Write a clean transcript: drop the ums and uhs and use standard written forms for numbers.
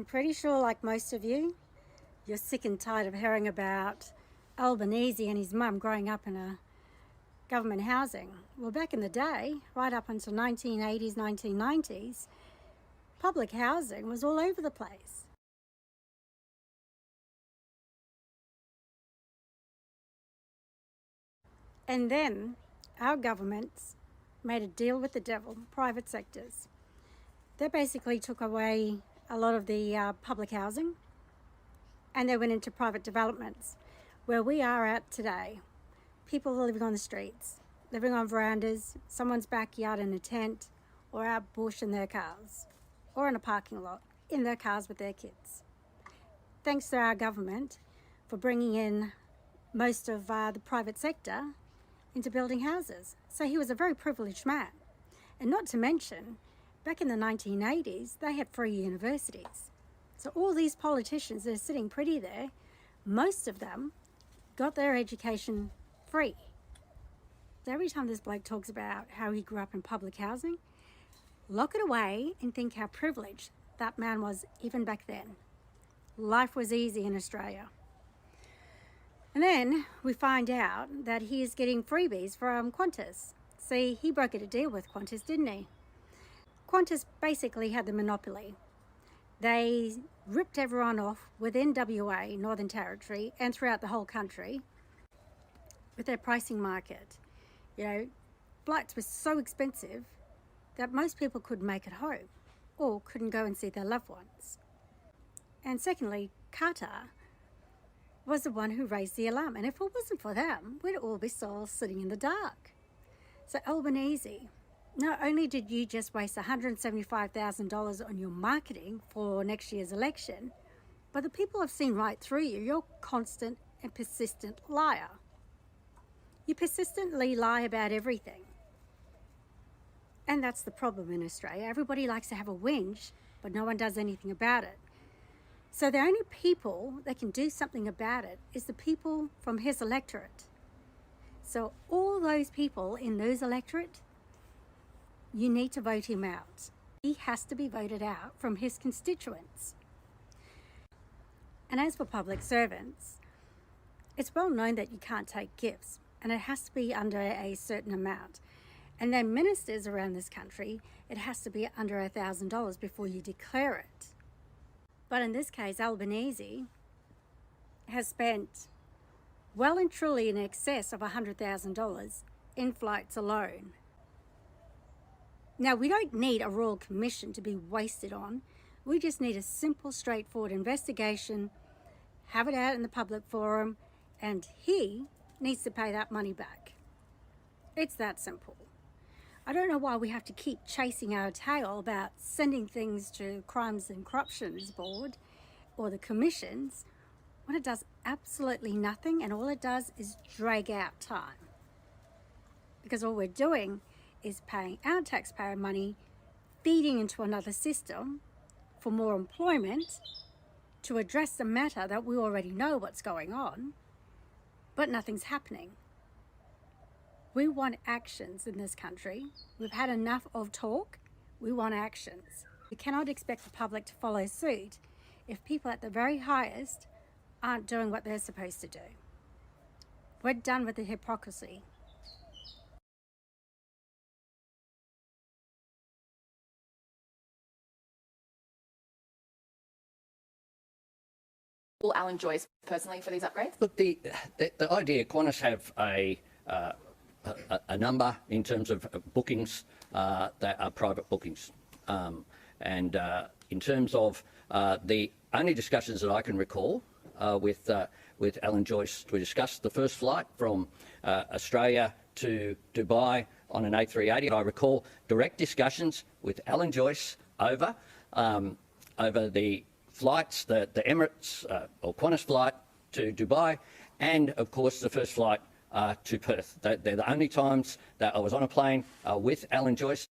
I'm pretty sure, like most of you, you're sick and tired of hearing about Albanese and his mum growing up in a government housing. Well, back in the day, right up until 1980s, 1990s, public housing was all over the place. And then our governments made a deal with the devil, private sectors. They basically took away a lot of the public housing, and they went into private developments, where we are at today. People are living on the streets, living on verandas, someone's backyard in a tent, or out bush in their cars, or in a parking lot, in their cars with their kids. Thanks to our government for bringing in most of the private sector into building houses. So he was a very privileged man. And not to mention, back in the 1980s, they had free universities. So all these politicians that are sitting pretty there, most of them got their education free. So every time this bloke talks about how he grew up in public housing, lock it away and think how privileged that man was even back then. Life was easy in Australia. And then we find out that he is getting freebies from Qantas. See, he broke a deal with Qantas, didn't he? Qantas basically had the monopoly. They ripped everyone off within WA, Northern Territory, and throughout the whole country with their pricing market. You know, flights were so expensive that most people couldn't make it home or couldn't go and see their loved ones. And secondly, Qatar was the one who raised the alarm. And if it wasn't for them, we'd all be still sitting in the dark. So Albanese, not only did you just waste $175,000 on your marketing for next year's election, but the people have seen right through you. You're a constant and persistent liar. You persistently lie about everything. And that's the problem in Australia. Everybody likes to have a whinge, but no one does anything about it. So the only people that can do something about it is the people from his electorate. So all those people in those electorate, you need to vote him out. He has to be voted out from his constituents. And as for public servants, it's well known that you can't take gifts, and it has to be under a certain amount. And then ministers around this country, it has to be under $1,000 before you declare it. But in this case, Albanese has spent well and truly in excess of $100,000 in flights alone. Now, we don't need a royal commission to be wasted on. We just need a simple, straightforward investigation, have it out in the public forum, and he needs to pay that money back. It's that simple. I don't know why we have to keep chasing our tail about sending things to Crimes and Corruptions Board or the commissions when it does absolutely nothing, and all it does is drag out time. Because all we're doing is paying our taxpayer money, feeding into another system for more employment to address the matter that we already know what's going on, but nothing's happening. We want actions in this country. We've had enough of talk. We want actions. We cannot expect the public to follow suit if people at the very highest aren't doing what they're supposed to do. We're done with the hypocrisy. Alan Joyce personally for these upgrades? Look, the idea, Qantas have a number in terms of bookings that are private bookings. And in terms of the only discussions that I can recall with Alan Joyce, we discussed the first flight from Australia to Dubai on an A380. I recall direct discussions with Alan Joyce over the flights, the Emirates or Qantas flight to Dubai, and of course the first flight to Perth. They're the only times that I was on a plane with Alan Joyce.